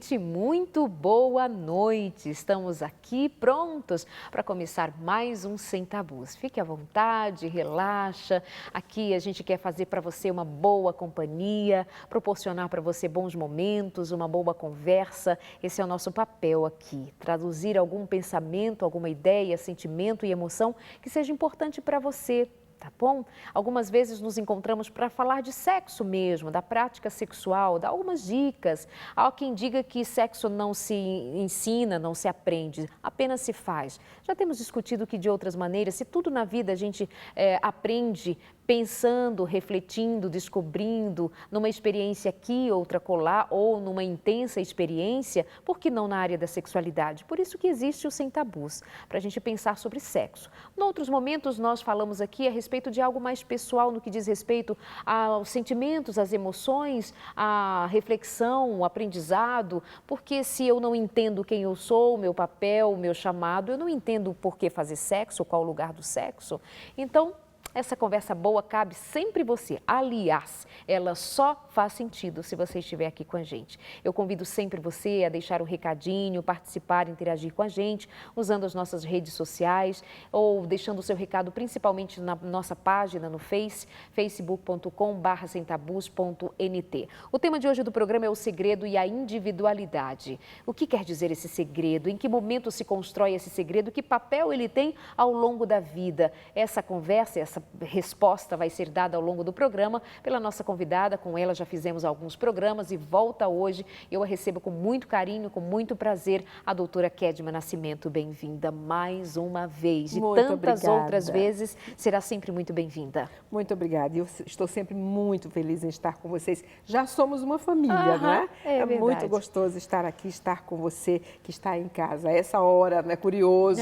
gente, muito boa noite. Estamos aqui prontos para começar mais um Sem Tabus. Fique à vontade, relaxa. Aqui a gente quer fazer para você uma boa companhia, proporcionar para você bons momentos, uma boa conversa. Esse é o nosso papel aqui, traduzir algum pensamento, alguma ideia, sentimento e emoção que seja importante para você. Tá bom? Algumas vezes nos encontramos para falar de sexo mesmo, da prática sexual, dar algumas dicas. Há quem diga que sexo não se ensina, não se aprende, apenas se faz. Já temos discutido que de outras maneiras, se tudo na vida a gente aprende pensando, refletindo, descobrindo, numa experiência aqui, outra colar, ou numa intensa experiência, por que não na área da sexualidade? Por isso que existe o Sem Tabus, para a gente pensar sobre sexo. Em outros momentos nós falamos aqui a respeito de algo mais pessoal no que diz respeito aos sentimentos, às emoções, à reflexão, o aprendizado, porque se eu não entendo quem eu sou, o meu papel, o meu chamado, eu não entendo por que fazer sexo, qual o lugar do sexo. Então, essa conversa boa cabe sempre você. Aliás, ela só faz sentido se você estiver aqui com a gente. Eu convido sempre você a deixar um recadinho, participar, interagir com a gente, usando as nossas redes sociais ou deixando o seu recado principalmente na nossa página no facebook.com/semtabus.nt. O tema de hoje do programa é o segredo e a individualidade. O que quer dizer esse segredo? Em que momento se constrói esse segredo? Que papel ele tem ao longo da vida? Essa conversa, essa resposta vai ser dada ao longo do programa pela nossa convidada. Com ela já fizemos alguns programas e volta hoje. Eu a recebo com muito carinho, com muito prazer, a doutora Kedma Nascimento. Bem-vinda mais uma vez. De tantas outras vezes, será sempre muito bem-vinda. Muito obrigada. Eu estou sempre muito feliz em estar com vocês. Já somos uma família, não é? É verdade. Muito gostoso estar aqui, estar com você que está em casa. A essa hora, né, curioso,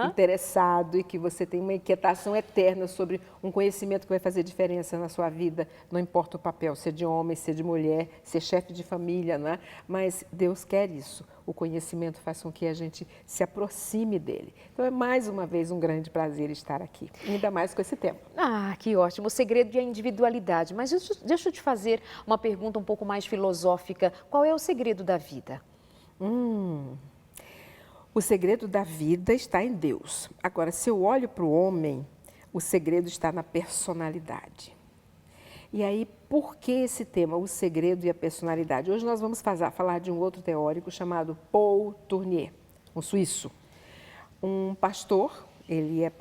interessado e que você tem uma inquietação eterna sobre um conhecimento que vai fazer diferença na sua vida, não importa o papel, ser de homem, ser de mulher, ser chefe de família, né? Mas Deus quer isso. O conhecimento faz com que a gente se aproxime dele. Então é mais uma vez um grande prazer estar aqui, ainda mais com esse tema. Ah, que ótimo, o segredo e a individualidade. Mas deixa eu te fazer uma pergunta um pouco mais filosófica. Qual é o segredo da vida? O segredo da vida está em Deus. Agora, se eu olho para o homem, o segredo está na personalidade. E aí, por que esse tema, o segredo e a personalidade? Hoje nós vamos falar de um outro teórico chamado Paul Tournier, um suíço. Um pastor, ele é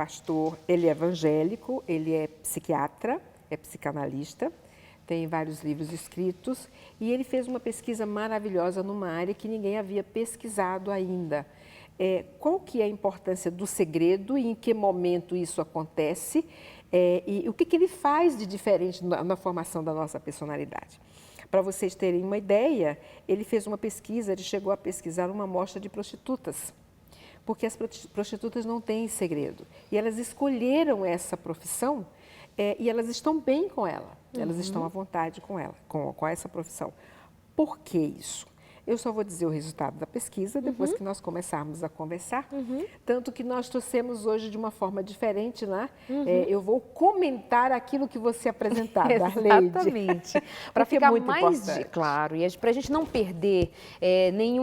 evangélico, ele é psiquiatra, é psicanalista, tem vários livros escritos e ele fez uma pesquisa maravilhosa numa área que ninguém havia pesquisado ainda. Qual que é a importância do segredo e em que momento isso acontece e o que ele faz de diferente na formação da nossa personalidade. Para vocês terem uma ideia, ele fez uma pesquisa, ele chegou a pesquisar uma amostra de prostitutas, porque as prostitutas não têm segredo e elas escolheram essa profissão e elas estão bem com ela, elas estão à vontade com ela, com essa profissão. Por que isso? Eu só vou dizer o resultado da pesquisa depois que nós começarmos a conversar. Tanto que nós trouxemos hoje de uma forma diferente, né? Eu vou comentar aquilo que você apresentar, Darleide. Exatamente. Para ficar muito mais importante. claro e para a gente não perder nem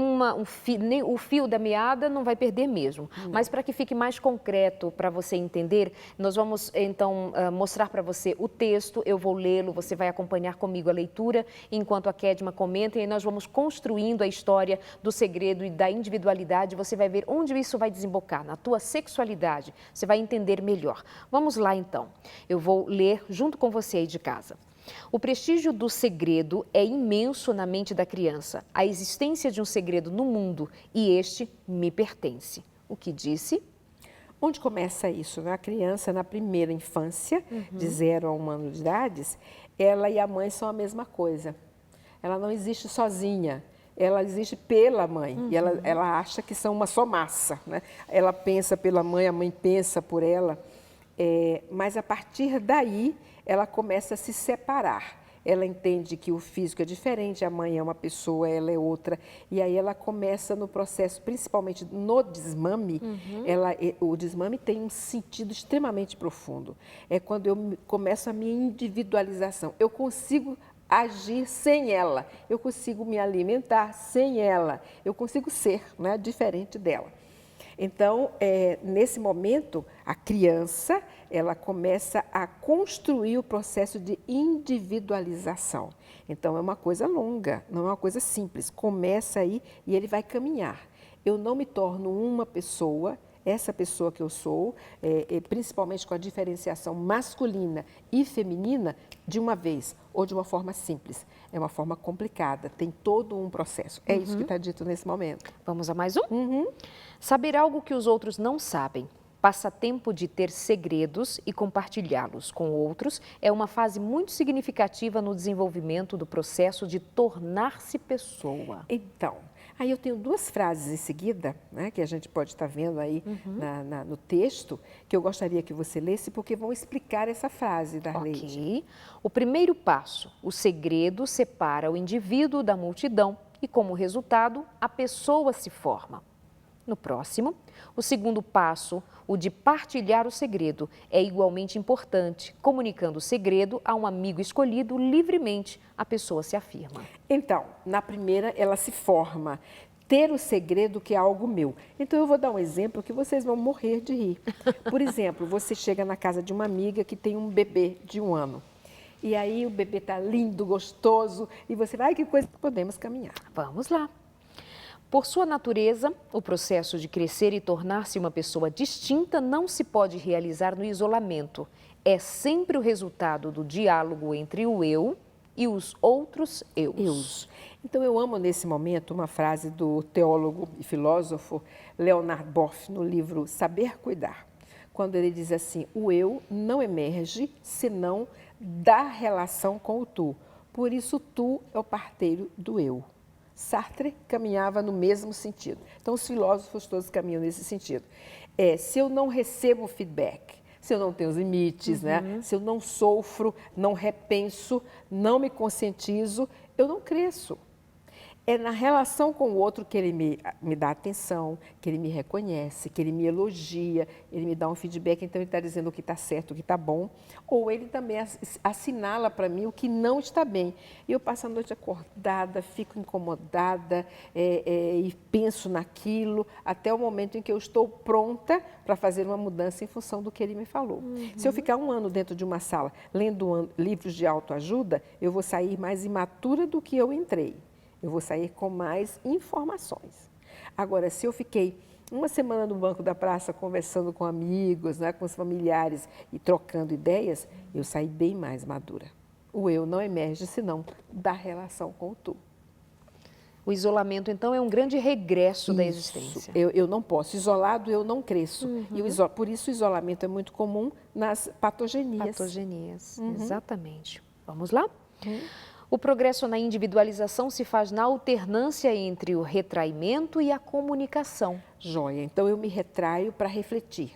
o fio da meada, não vai perder mesmo. Mas para que fique mais concreto para você entender, nós vamos então mostrar para você o texto, eu vou lê-lo, você vai acompanhar comigo a leitura enquanto a Kedma comenta e nós vamos construindo a história do segredo e da individualidade, você vai ver onde isso vai desembocar, na tua sexualidade, você vai entender melhor. Vamos lá então, eu vou ler junto com você aí de casa. O prestígio do segredo é imenso na mente da criança, a existência de um segredo no mundo e este me pertence. O que disse? Onde começa isso? A criança, na primeira infância, de 0 a 1 ano de idade, ela e a mãe são a mesma coisa. Ela não existe sozinha. Ela existe pela mãe e ela acha que são uma só massa, né? Ela pensa pela mãe, a mãe pensa por ela, mas a partir daí ela começa a se separar. Ela entende que o físico é diferente, a mãe é uma pessoa, ela é outra, e aí ela começa no processo, principalmente no desmame, o desmame tem um sentido extremamente profundo. É quando eu começo a minha individualização. Eu consigo agir sem ela, eu consigo me alimentar sem ela, eu consigo ser, né, diferente dela. Então, nesse momento, a criança, ela começa a construir o processo de individualização. Então, é uma coisa longa, não é uma coisa simples. Começa aí e ele vai caminhar. Eu não me torno uma pessoa, essa pessoa que eu sou, principalmente com a diferenciação masculina e feminina, de uma vez ou de uma forma simples. É uma forma complicada, tem todo um processo. É isso que está dito nesse momento. Vamos a mais um? Saber algo que os outros não sabem. Passatempo de ter segredos e compartilhá-los com outros é uma fase muito significativa no desenvolvimento do processo de tornar-se pessoa. Então, aí eu tenho duas frases em seguida, né, que a gente pode estar vendo aí no texto, que eu gostaria que você lesse, porque vão explicar essa frase, Darleide. Ok. O primeiro passo, o segredo separa o indivíduo da multidão e, como resultado, a pessoa se forma. No próximo, o segundo passo, o de partilhar o segredo, é igualmente importante. Comunicando o segredo a um amigo escolhido livremente, a pessoa se afirma. Então, na primeira, ela se forma. Ter o segredo que é algo meu. Então, eu vou dar um exemplo que vocês vão morrer de rir. Por exemplo, você chega na casa de uma amiga que tem um bebê de 1 ano. E aí o bebê está lindo, gostoso, e você vai, que coisa, podemos caminhar. Vamos lá. Por sua natureza, o processo de crescer e tornar-se uma pessoa distinta não se pode realizar no isolamento. É sempre o resultado do diálogo entre o eu e os outros eus. Então, eu amo nesse momento uma frase do teólogo e filósofo Leonard Boff, no livro Saber Cuidar, quando ele diz assim: o eu não emerge senão da relação com o tu. Por isso, tu é o parteiro do eu. Sartre caminhava no mesmo sentido. Então, os filósofos todos caminham nesse sentido. Se eu não recebo feedback, se eu não tenho os limites, né? Se eu não sofro, não repenso, não me conscientizo, eu não cresço. É na relação com o outro que ele me dá atenção, que ele me reconhece, que ele me elogia, ele me dá um feedback, então ele está dizendo o que está certo, o que está bom, ou ele também assinala para mim o que não está bem. E eu passo a noite acordada, fico incomodada e penso naquilo, até o momento em que eu estou pronta para fazer uma mudança em função do que ele me falou. Se eu ficar 1 ano dentro de uma sala lendo livros de autoajuda, eu vou sair mais imatura do que eu entrei. Eu vou sair com mais informações. Agora, se eu fiquei 1 semana no banco da praça conversando com amigos, né, com os familiares e trocando ideias, eu saí bem mais madura. O eu não emerge senão da relação com o tu. O isolamento, então, é um grande regresso da existência. Eu não posso. Isolado, eu não cresço. E por isso o isolamento é muito comum nas patogenias. Patogenias, exatamente. Vamos lá? O progresso na individualização se faz na alternância entre o retraimento e a comunicação. Joia. Então, eu me retraio para refletir.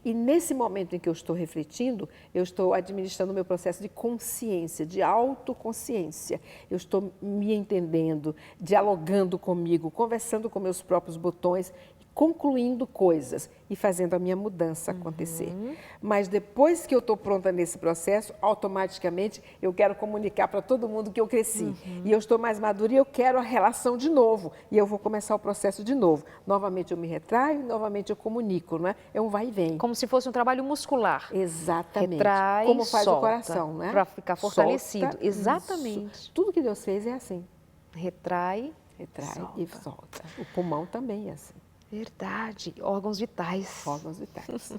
E nesse momento em que eu estou refletindo, eu estou administrando o meu processo de consciência, de autoconsciência. Eu estou me entendendo, dialogando comigo, conversando com meus próprios botões, concluindo coisas e fazendo a minha mudança acontecer. Mas depois que eu estou pronta nesse processo, automaticamente eu quero comunicar para todo mundo que eu cresci. E eu estou mais madura e eu quero a relação de novo. E eu vou começar o processo de novo. Novamente eu me retraio, novamente eu comunico, não é? É um vai e vem. Como se fosse um trabalho muscular. Exatamente. Retrai, como faz solta, o coração, né? Para ficar fortalecido. Solta, exatamente. Isso. Tudo que Deus fez é assim. Retrai, e solta. O pulmão também é assim. Verdade, órgãos vitais. Órgãos vitais.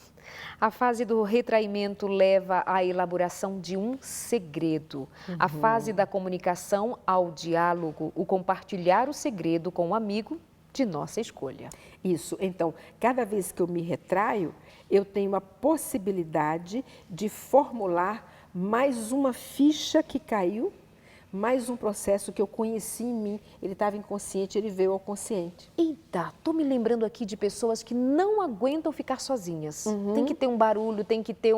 A fase do retraimento leva à elaboração de um segredo. A fase da comunicação ao diálogo, o compartilhar o segredo com um amigo de nossa escolha. Isso. Então, cada vez que eu me retraio, eu tenho a possibilidade de formular mais uma ficha que caiu, mais um processo que eu conheci em mim. Ele estava inconsciente, ele veio ao consciente. Eita, estou me lembrando aqui de pessoas que não aguentam ficar sozinhas. Tem que ter um barulho, tem que ter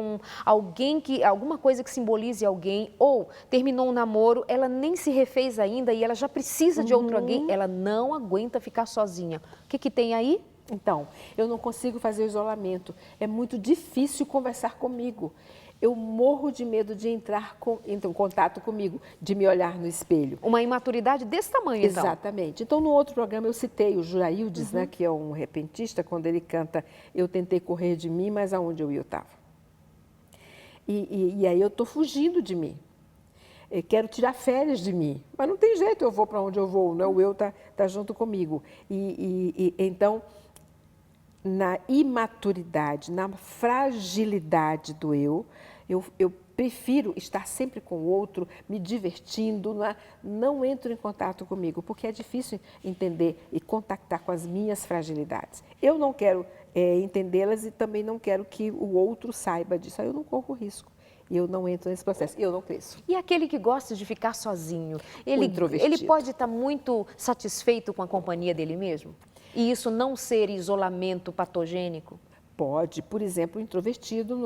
alguma coisa que simbolize alguém. Ou terminou um namoro, ela nem se refez ainda e ela já precisa de outro alguém. Ela não aguenta ficar sozinha. O que tem aí? Então, eu não consigo fazer o isolamento. É muito difícil conversar comigo. Eu morro de medo de entrar em contato comigo, de me olhar no espelho. Uma imaturidade desse tamanho, então. Exatamente. Então, no outro programa eu citei o Juraildes, né, que é um repentista, quando ele canta "Eu tentei correr de mim, mas aonde eu ia eu estava". E aí eu estou fugindo de mim. Eu quero tirar férias de mim, mas não tem jeito, eu vou para onde eu vou, né? O eu tá junto comigo. Então, na imaturidade, na fragilidade do eu prefiro estar sempre com o outro, me divertindo, não entro em contato comigo, porque é difícil entender e contactar com as minhas fragilidades. Eu não quero entendê-las e também não quero que o outro saiba disso, aí eu não corro risco. E eu não entro nesse processo, eu não cresço. E aquele que gosta de ficar sozinho, O ele introvertido. pode estar muito satisfeito com a companhia dele mesmo? E isso não ser isolamento patogênico? Pode. Por exemplo, o introvertido,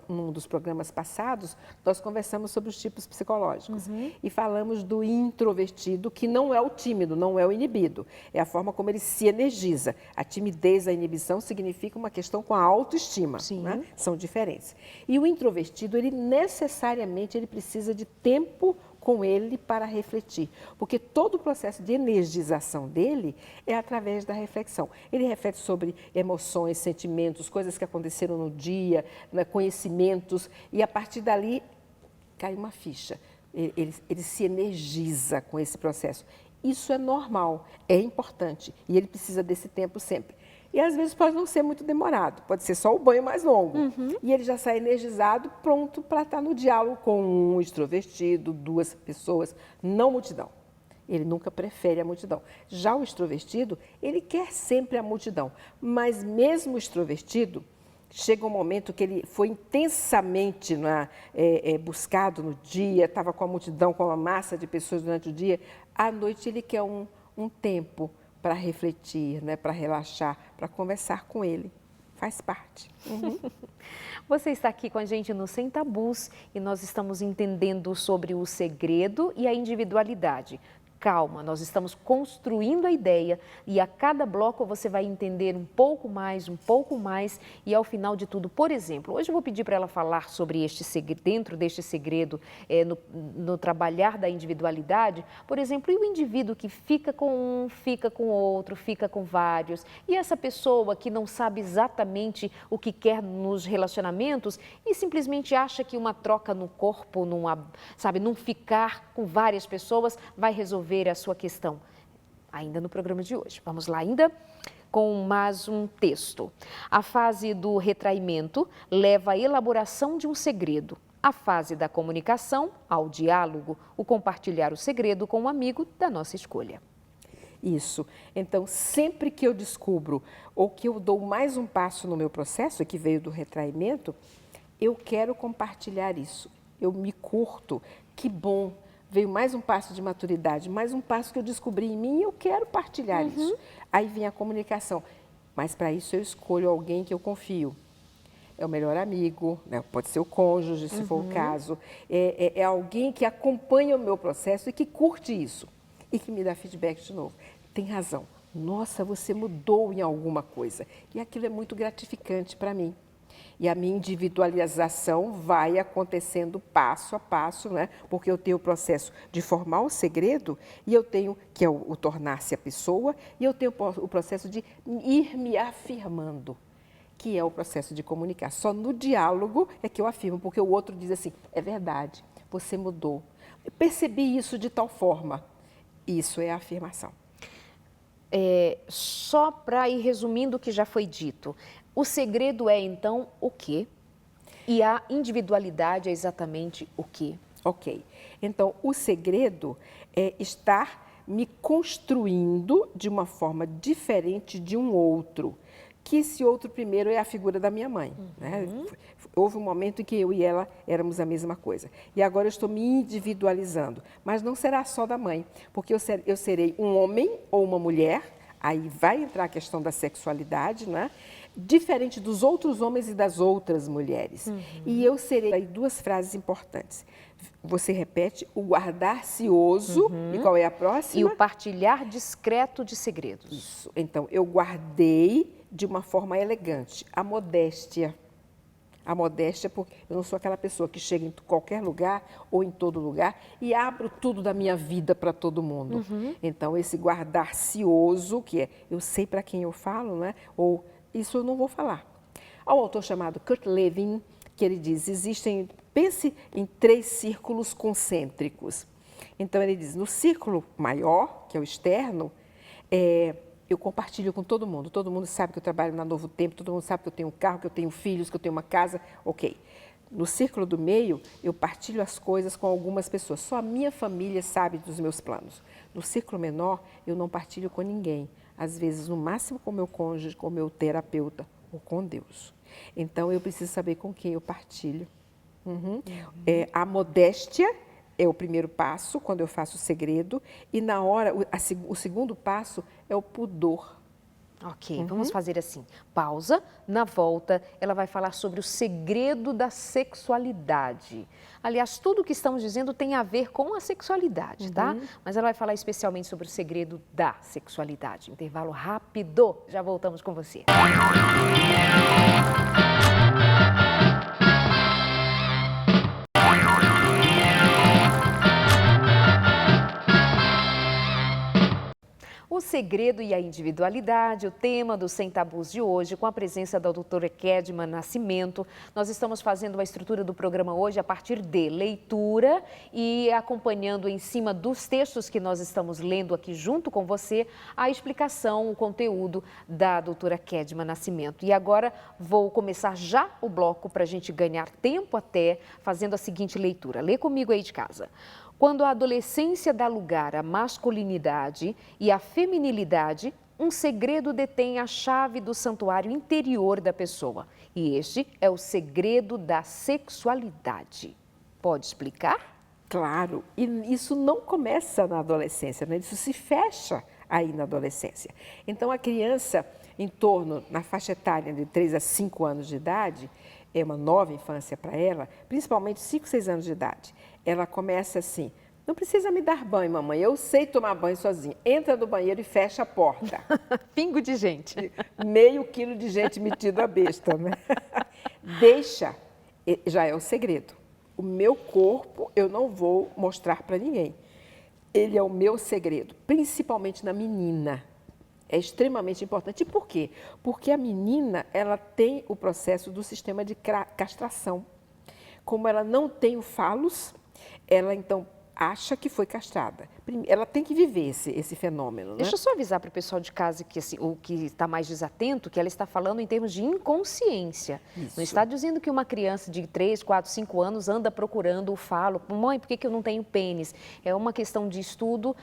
num dos programas passados, nós conversamos sobre os tipos psicológicos. E falamos do introvertido, que não é o tímido, não é o inibido. É a forma como ele se energiza. A timidez, a inibição, significa uma questão com a autoestima. Sim. Né? São diferentes. E o introvertido, ele necessariamente precisa de tempo com ele para refletir, porque todo o processo de energização dele é através da reflexão. Ele reflete sobre emoções, sentimentos, coisas que aconteceram no dia, né, conhecimentos, e a partir dali cai uma ficha. Ele se energiza com esse processo. Isso é normal, é importante, e ele precisa desse tempo sempre. E às vezes pode não ser muito demorado, pode ser só o banho mais longo. E ele já sai energizado, pronto para estar no diálogo com um extrovertido, duas pessoas, não multidão. Ele nunca prefere a multidão. Já o extrovertido, ele quer sempre a multidão. Mas mesmo o extrovertido, chega um momento que ele foi intensamente buscado no dia, estava com a multidão, com uma massa de pessoas durante o dia. À noite ele quer um tempo para refletir, né, para relaxar, para conversar com ele. Faz parte. Você está aqui com a gente no Sem Tabus e nós estamos entendendo sobre o segredo e a individualidade. Calma, nós estamos construindo a ideia e a cada bloco você vai entender um pouco mais e ao final de tudo, por exemplo, hoje eu vou pedir para ela falar sobre este segredo, dentro deste segredo, no trabalhar da individualidade, por exemplo, e o indivíduo que fica com um, fica com outro, fica com vários, e essa pessoa que não sabe exatamente o que quer nos relacionamentos e simplesmente acha que uma troca no corpo, num ficar com várias pessoas vai resolver a sua questão, ainda no programa de hoje. Vamos lá ainda com mais um texto. A fase do retraimento leva à elaboração de um segredo. A fase da comunicação ao diálogo, o compartilhar o segredo com um amigo da nossa escolha. Isso. Então, sempre que eu descubro ou que eu dou mais um passo no meu processo, que veio do retraimento, eu quero compartilhar isso. Eu me curto. Que bom. Veio mais um passo de maturidade, mais um passo que eu descobri em mim e eu quero partilhar isso. Aí vem a comunicação. Mas para isso eu escolho alguém que eu confio. É o melhor amigo, né? Pode ser o cônjuge, se for o caso. É alguém que acompanha o meu processo e que curte isso. E que me dá feedback de novo. Tem razão. Nossa, você mudou em alguma coisa. E aquilo é muito gratificante para mim. E a minha individualização vai acontecendo passo a passo, né? Porque eu tenho o processo de formar o segredo e eu tenho, que é o tornar-se a pessoa, e eu tenho o processo de ir me afirmando, que é o processo de comunicar. Só no diálogo é que eu afirmo, porque o outro diz assim, é verdade, você mudou. Eu percebi isso de tal forma. Isso é a afirmação. Só para ir resumindo o que já foi dito, o segredo é, então, o quê? E a individualidade é exatamente o quê? Ok. Então, o segredo é estar me construindo de uma forma diferente de um outro. Que esse outro primeiro é a figura da minha mãe. Né? Houve um momento em que eu e ela éramos a mesma coisa. E agora eu estou me individualizando. Mas não será só da mãe, porque eu serei um homem ou uma mulher, aí vai entrar a questão da sexualidade, né? Diferente dos outros homens e das outras mulheres. E eu serei aí duas frases importantes. Você repete o guardar cioso, e qual é a próxima? E o partilhar discreto de segredos. Isso. Então, eu guardei de uma forma elegante a modéstia. A modéstia, porque eu não sou aquela pessoa que chega em qualquer lugar ou em todo lugar e abro tudo da minha vida para todo mundo. Então, esse guardar-cioso, que é eu sei para quem eu falo, né? Ou isso eu não vou falar. Há um autor chamado Kurt Lewin, que ele diz, pense em 3 círculos concêntricos. Então, ele diz, no círculo maior, que é o externo, eu compartilho com todo mundo sabe que eu trabalho na Novo Tempo, todo mundo sabe que eu tenho um carro, que eu tenho filhos, que eu tenho uma casa, ok. No círculo do meio, eu partilho as coisas com algumas pessoas, só a minha família sabe dos meus planos. No círculo menor, eu não partilho com ninguém, às vezes no máximo com o meu cônjuge, com o meu terapeuta ou com Deus. Então, eu preciso saber com quem eu partilho. A modéstia é o primeiro passo, quando eu faço o segredo, e na hora, o segundo passo é o pudor. Ok, vamos fazer assim, pausa, na volta ela vai falar sobre o segredo da sexualidade. Aliás, tudo o que estamos dizendo tem a ver com a sexualidade, tá? Mas ela vai falar especialmente sobre o segredo da sexualidade. Intervalo rápido, já voltamos com você. O segredo e a individualidade, o tema do Sem Tabus de hoje, com a presença da doutora Kedma Nascimento. Nós estamos fazendo uma estrutura do programa hoje a partir de leitura e acompanhando em cima dos textos que nós estamos lendo aqui junto com você, a explicação, o conteúdo da doutora Kedma Nascimento. E agora vou começar já o bloco para a gente ganhar tempo até fazendo a seguinte leitura. Lê comigo aí de casa. Quando a adolescência dá lugar à masculinidade e à feminilidade, um segredo detém a chave do santuário interior da pessoa. E este é o segredo da sexualidade. Pode explicar? Claro, e isso não começa na adolescência, né? Isso se fecha aí na adolescência. Então, a criança, na faixa etária de 3 a 5 anos de idade, é uma nova infância para ela, principalmente 5, 6 anos de idade. Ela começa assim, não precisa me dar banho, mamãe, eu sei tomar banho sozinha. Entra no banheiro e fecha a porta. Pingo de gente. Meio quilo de gente metida a besta, né? Deixa, já é o segredo. O meu corpo eu não vou mostrar para ninguém. Ele é o meu segredo, principalmente na menina. É extremamente importante. E por quê? Porque a menina, ela tem o processo do sistema de castração. Como ela não tem o falos, ela então acha que foi castrada. Ela tem que viver esse fenômeno, né? Deixa eu só avisar para o pessoal de casa que assim, o que está mais desatento, que ela está falando em termos de inconsciência. Isso. Não está dizendo que uma criança de 3, 4, 5 anos anda procurando o falo. Mãe, por que eu não tenho pênis? É uma questão de estudo,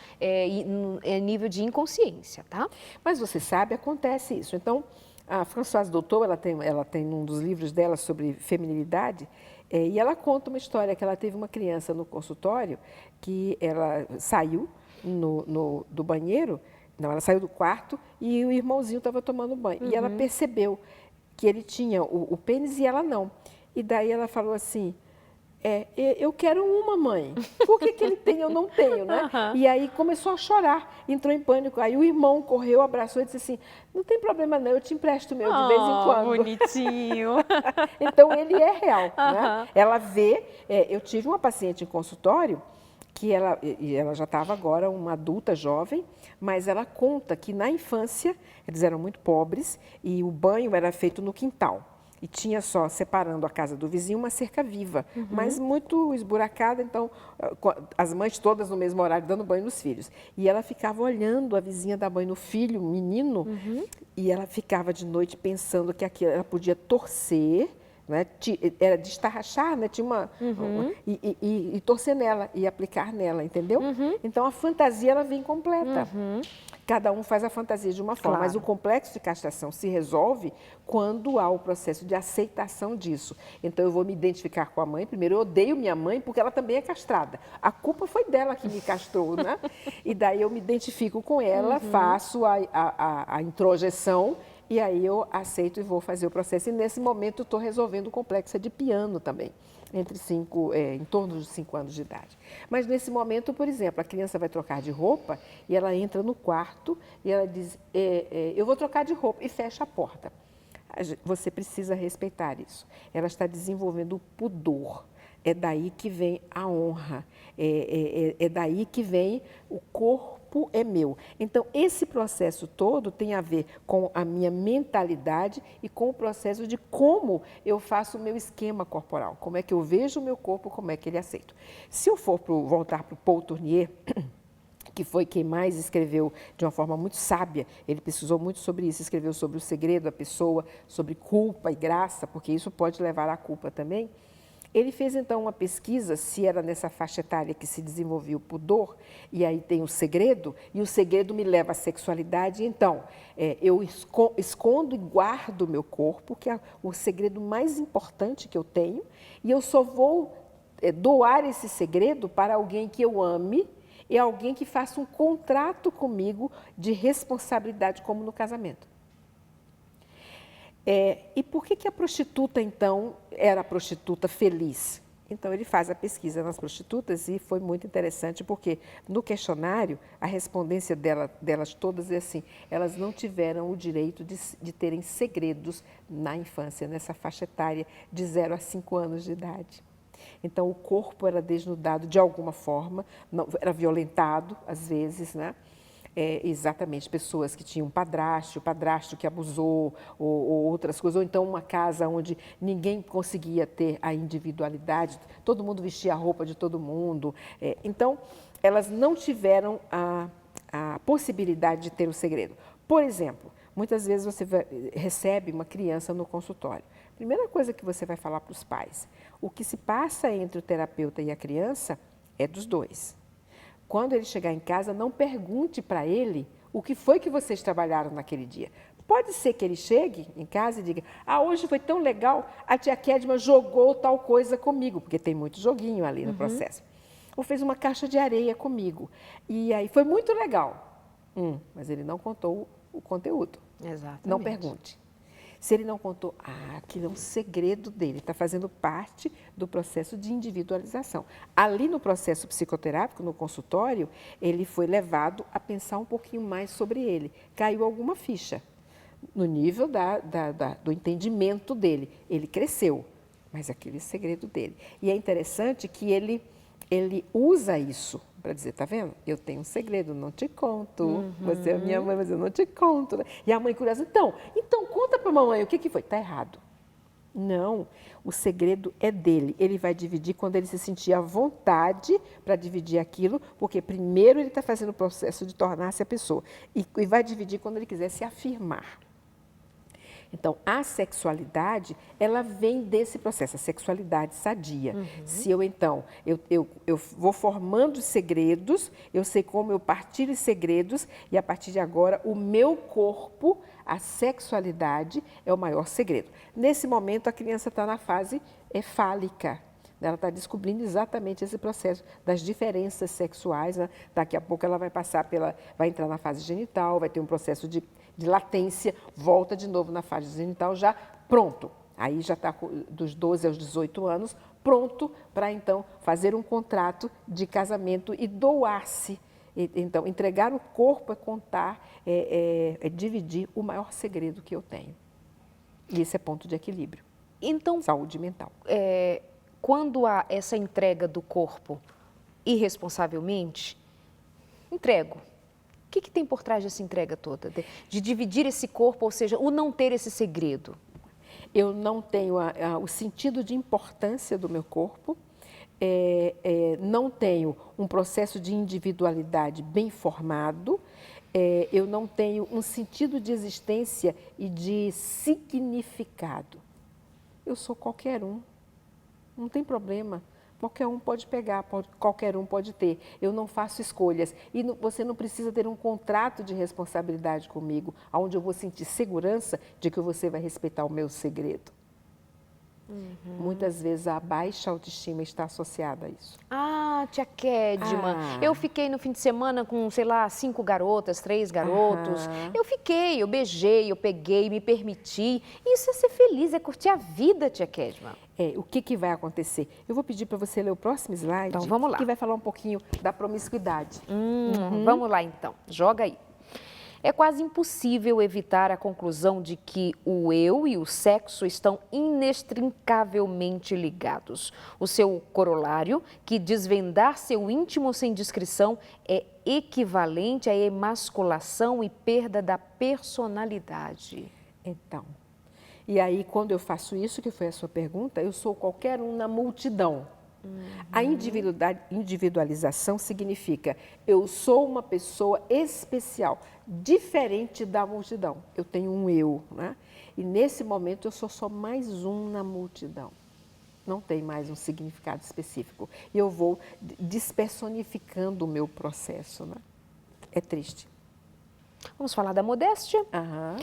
nível de inconsciência, tá? Mas você sabe, acontece isso. Então, a Françoise Doutor, ela tem um dos livros dela sobre feminilidade, e ela conta uma história que ela teve uma criança no consultório que ela saiu do banheiro, não, ela saiu do quarto e o irmãozinho estava tomando banho. E ela percebeu que ele tinha o pênis e ela não. E daí ela falou assim, eu quero uma, mãe. Por que ele tem e eu não tenho, né? E aí começou a chorar, entrou em pânico. Aí o irmão correu, abraçou e disse assim, não tem problema não, eu te empresto o meu de vez em quando. Bonitinho. Então, ele é real, né? Ela vê, eu tive uma paciente em consultório, que ela já estava agora uma adulta jovem, mas ela conta que na infância, eles eram muito pobres e o banho era feito no quintal. E tinha só, separando a casa do vizinho, uma cerca viva, mas muito esburacada, então, as mães todas no mesmo horário dando banho nos filhos. E ela ficava olhando a vizinha dar banho no filho, menino, e ela ficava de noite pensando que aquilo, ela podia torcer, né? Era de estarrachar, né? Tinha e torcer nela, e aplicar nela, entendeu? Então, a fantasia, ela vem completa. Cada um faz a fantasia de uma forma, Claro. mas o complexo de castração se resolve quando há o processo de aceitação disso. Então, eu vou me identificar com a mãe. Primeiro, eu odeio minha mãe porque ela também é castrada. A culpa foi dela que me castrou, né? E daí eu me identifico com ela, faço a introjeção e aí eu aceito e vou fazer o processo. E nesse momento eu estou resolvendo o complexo de piano também, em torno de 5 anos de idade. Mas nesse momento, por exemplo, a criança vai trocar de roupa e ela entra no quarto e ela diz, eu vou trocar de roupa e fecha a porta. você precisa respeitar isso. Ela está desenvolvendo o pudor. É daí que vem a honra, é daí que vem o corpo é meu. Então, esse processo todo tem a ver com a minha mentalidade e com o processo de como eu faço o meu esquema corporal, como é que eu vejo o meu corpo, como é que ele aceito. Se eu for voltar para o Paul Tournier, que foi quem mais escreveu de uma forma muito sábia, ele pesquisou muito sobre isso, escreveu sobre o segredo da pessoa, sobre culpa e graça, porque isso pode levar à culpa também. Ele fez então uma pesquisa se era nessa faixa etária que se desenvolvia o pudor, e aí tem o segredo, e o segredo me leva à sexualidade. Então, eu escondo e guardo o meu corpo, que é o segredo mais importante que eu tenho, e eu só vou doar esse segredo para alguém que eu ame, e alguém que faça um contrato comigo de responsabilidade, como no casamento. E por que a prostituta, então, era a prostituta feliz? Então, ele faz a pesquisa nas prostitutas e foi muito interessante, porque no questionário, a respondência delas todas é assim, elas não tiveram o direito de terem segredos na infância, nessa faixa etária de 0 a 5 anos de idade. Então, o corpo era desnudado de alguma forma, não, era violentado, às vezes, né? Exatamente, pessoas que tinham o padrasto que abusou, ou outras coisas, ou então uma casa onde ninguém conseguia ter a individualidade, todo mundo vestia a roupa de todo mundo. Então, elas não tiveram a possibilidade de ter o segredo. Por exemplo, muitas vezes você recebe uma criança no consultório. Primeira coisa que você vai falar para os pais, o que se passa entre o terapeuta e a criança é dos dois. Quando ele chegar em casa, não pergunte para ele o que foi que vocês trabalharam naquele dia. Pode ser que ele chegue em casa e diga, hoje foi tão legal, a tia Kedma jogou tal coisa comigo, porque tem muito joguinho ali no processo. Ou fez uma caixa de areia comigo. E aí foi muito legal. Mas ele não contou o conteúdo. Exatamente. Não pergunte. Se ele não contou, aquilo é um segredo dele, está fazendo parte do processo de individualização. Ali no processo psicoterápico, no consultório, ele foi levado a pensar um pouquinho mais sobre ele. Caiu alguma ficha no nível do entendimento dele. Ele cresceu, mas aquele é o segredo dele. E é interessante que ele usa isso para dizer, tá vendo? Eu tenho um segredo, não te conto. Você é minha mãe, mas eu não te conto. E a mãe curiosa, então conta para a mamãe, o que foi? Está errado. Não, o segredo é dele. Ele vai dividir quando ele se sentir à vontade para dividir aquilo, porque primeiro ele está fazendo o processo de tornar-se a pessoa. E vai dividir quando ele quiser se afirmar. Então, a sexualidade, ela vem desse processo, a sexualidade sadia. Se eu vou formando segredos, eu sei como eu partilho segredos e a partir de agora o meu corpo, a sexualidade é o maior segredo. Nesse momento, a criança está na fase fálica. Ela está descobrindo exatamente esse processo das diferenças sexuais, né? Daqui a pouco ela vai vai entrar na fase genital, vai ter um processo de latência, volta de novo na fase genital já pronto. Aí já está dos 12 aos 18 anos, pronto para então fazer um contrato de casamento e doar-se. Então, entregar o corpo é contar, é dividir o maior segredo que eu tenho. E esse é ponto de equilíbrio. Então, saúde mental. Quando há essa entrega do corpo irresponsavelmente, entrego. O que tem por trás dessa entrega toda? De dividir esse corpo, ou seja, o não ter esse segredo? Eu não tenho o sentido de importância do meu corpo, não tenho um processo de individualidade bem formado, eu não tenho um sentido de existência e de significado. Eu sou qualquer um. Não tem problema, qualquer um pode pegar, qualquer um pode ter. Eu não faço escolhas e você não precisa ter um contrato de responsabilidade comigo, onde eu vou sentir segurança de que você vai respeitar o meu segredo. Muitas vezes a baixa autoestima está associada a isso. Tia Kedma, eu fiquei no fim de semana com, sei lá, 5 garotas, 3 garotos. Eu beijei, eu peguei, me permiti. Isso é ser feliz, é curtir a vida, tia Kedma. O que vai acontecer? Eu vou pedir para você ler o próximo slide. Então, vamos lá. Que vai falar um pouquinho da promiscuidade. Vamos lá, então. Joga aí. É quase impossível evitar a conclusão de que o eu e o sexo estão inextricavelmente ligados. O seu corolário, que desvendar seu íntimo sem discrição é equivalente à emasculação e perda da personalidade. Então, e aí quando eu faço isso, que foi a sua pergunta, eu sou qualquer um na multidão. A individualização significa eu sou uma pessoa especial, diferente da multidão. Eu tenho um eu, né? E nesse momento eu sou só mais um na multidão. Não tem mais um significado específico. E eu vou despersonificando o meu processo, né? É triste. Vamos falar da modéstia? Aham.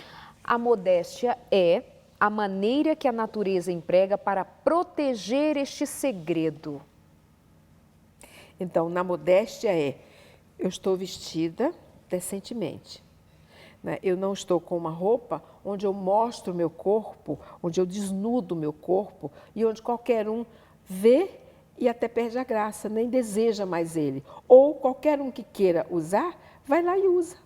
A modéstia é a maneira que a natureza emprega para proteger este segredo. Então, na modéstia eu estou vestida decentemente. Né? Eu não estou com uma roupa onde eu mostro o meu corpo, onde eu desnudo o meu corpo e onde qualquer um vê e até perde a graça, nem deseja mais ele. Ou qualquer um que queira usar, vai lá e usa.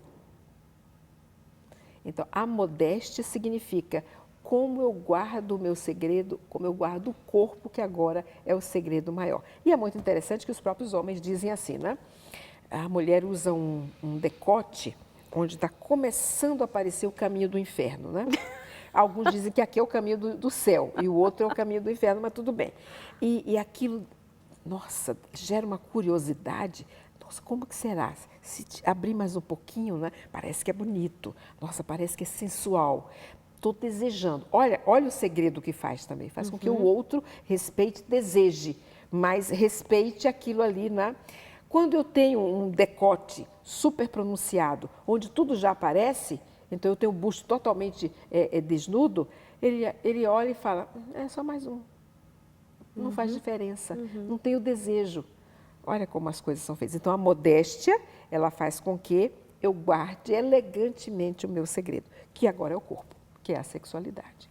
Então, a modéstia significa como eu guardo o meu segredo, como eu guardo o corpo, que agora é o segredo maior. E é muito interessante que os próprios homens dizem assim, né? A mulher usa um decote onde está começando a aparecer o caminho do inferno, né? Alguns dizem que aqui é o caminho do céu e o outro é o caminho do inferno, mas tudo bem. E aquilo, nossa, gera uma curiosidade. Nossa, como que será? Se abrir mais um pouquinho, né? Parece que é bonito. Nossa, parece que é sensual. Estou desejando. Olha o segredo que faz também. Faz com que o outro respeite, deseje, mas respeite aquilo ali, né? Quando eu tenho um decote super pronunciado, onde tudo já aparece, então eu tenho o busto totalmente desnudo, ele olha e fala, é só mais um. Não faz diferença. Não tem o desejo. Olha como as coisas são feitas. Então, a modéstia, ela faz com que eu guarde elegantemente o meu segredo, que agora é o corpo, que é a sexualidade.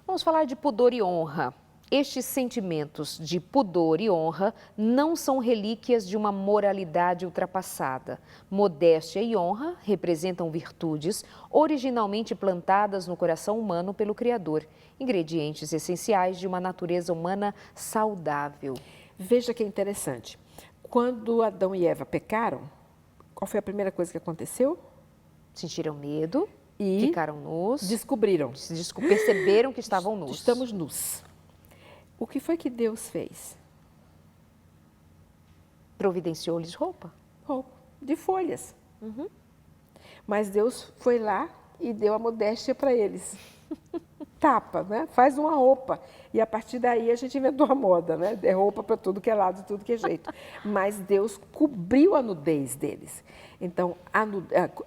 Vamos falar de pudor e honra. Estes sentimentos de pudor e honra não são relíquias de uma moralidade ultrapassada. Modéstia e honra representam virtudes originalmente plantadas no coração humano pelo Criador, ingredientes essenciais de uma natureza humana saudável. Veja que é interessante. Quando Adão e Eva pecaram, qual foi a primeira coisa que aconteceu? Sentiram medo, E ficaram nus, descobriram. perceberam que estavam nus. Estamos nus. O que foi que Deus fez? Providenciou-lhes roupa. Roupa de folhas. Mas Deus foi lá e deu a modéstia para eles. Tapa, né? Faz uma roupa. E a partir daí a gente inventou a moda, né? É roupa para tudo que é lado, de tudo que é jeito. Mas Deus cobriu a nudez deles. Então,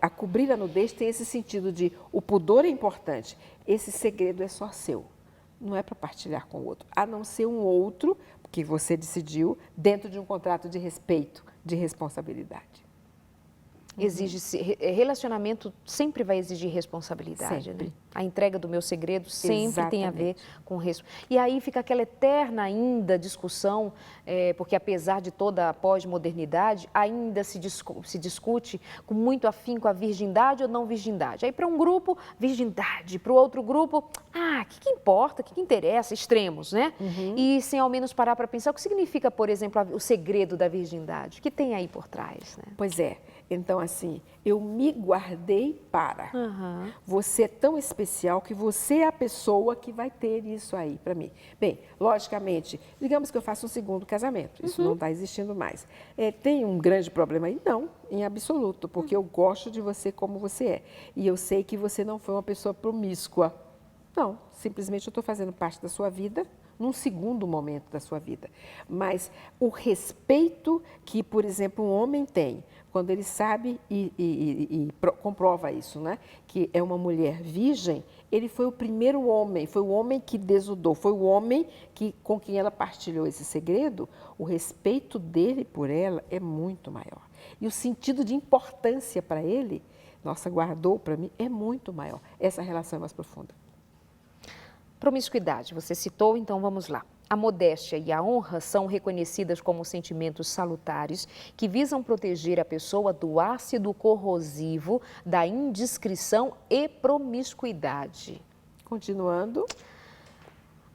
a cobrir a nudez tem esse sentido de o pudor é importante, esse segredo é só seu. Não é para partilhar com o outro, a não ser um outro que você decidiu dentro de um contrato de respeito, de responsabilidade. Relacionamento sempre vai exigir responsabilidade, Sempre. né? A entrega do meu segredo sempre tem a ver Exatamente. com E aí fica aquela eterna ainda discussão, porque apesar de toda a pós-modernidade, ainda se discute com muito afinco a virgindade ou não virgindade. Aí para um grupo, virgindade, para o outro grupo, o que importa, o que interessa, extremos, né? E sem ao menos parar para pensar o que significa, por exemplo, o segredo da virgindade, o que tem aí por trás, né? Pois é. Então, assim, eu me guardei para. Você é tão especial que você é a pessoa que vai ter isso aí para mim. Bem, logicamente, digamos que eu faço um segundo casamento. Isso não está existindo mais. Tem um grande problema aí? Não, em absoluto, porque eu gosto de você como você é. E eu sei que você não foi uma pessoa promíscua. Não, simplesmente eu estou fazendo parte da sua vida, num segundo momento da sua vida. Mas o respeito que, por exemplo, um homem tem, quando ele sabe e comprova isso, né? Que é uma mulher virgem, ele foi o primeiro homem, foi o homem que desnudou, foi o homem com quem ela partilhou esse segredo, o respeito dele por ela é muito maior. E o sentido de importância para ele, nossa, guardou para mim, é muito maior. Essa relação é mais profunda. Promiscuidade, você citou, então vamos lá. A modéstia e a honra são reconhecidas como sentimentos salutares que visam proteger a pessoa do ácido corrosivo, da indiscrição e promiscuidade. Continuando.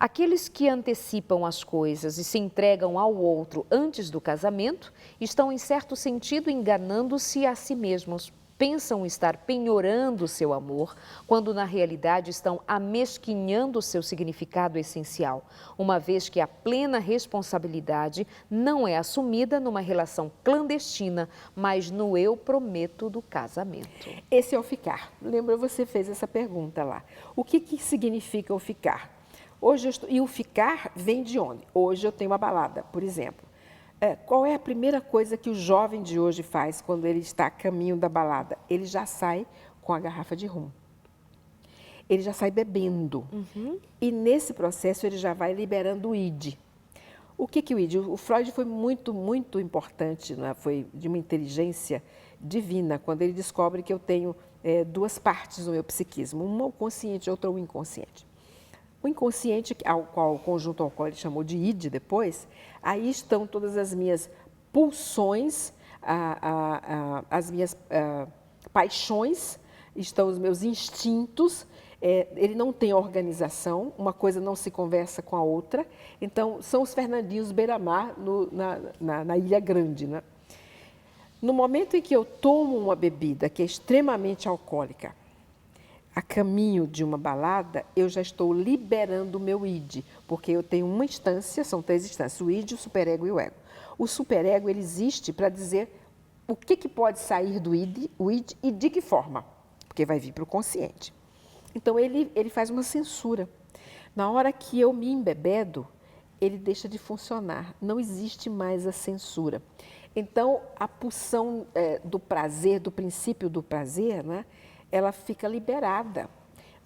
Aqueles que antecipam as coisas e se entregam ao outro antes do casamento estão, em certo sentido, enganando-se a si mesmos. Pensam estar penhorando seu amor, quando na realidade estão amesquinhando seu significado essencial, uma vez que a plena responsabilidade não é assumida numa relação clandestina, mas no eu prometo do casamento. Esse é o ficar. Lembra, você fez essa pergunta lá. O que significa o ficar? E o ficar vem de onde? Hoje eu tenho uma balada, por exemplo. Qual é a primeira coisa que o jovem de hoje faz quando ele está a caminho da balada? Ele já sai com a garrafa de rum. Ele já sai bebendo. E nesse processo ele já vai liberando o id. O que é o id? O Freud foi muito, muito importante, né? Foi de uma inteligência divina, quando ele descobre que eu tenho duas partes no meu psiquismo, uma o consciente e outra o inconsciente. O inconsciente, o conjunto ao qual ele chamou de id depois, aí estão todas as minhas pulsões, as minhas paixões, estão os meus instintos. Ele não tem organização, uma coisa não se conversa com a outra. Então, são os Fernandinhos beira-mar na Ilha Grande, né? No momento em que eu tomo uma bebida que é extremamente alcoólica, a caminho de uma balada, eu já estou liberando o meu id, porque eu tenho uma instância, são 3 instâncias, o id, o superego e o ego. O superego, ele existe para dizer o que pode sair do id, o id e de que forma, porque vai vir para o consciente. Então, ele faz uma censura. Na hora que eu me embebedo, ele deixa de funcionar, não existe mais a censura. Então, a pulsão do prazer, do princípio do prazer, né? Ela fica liberada.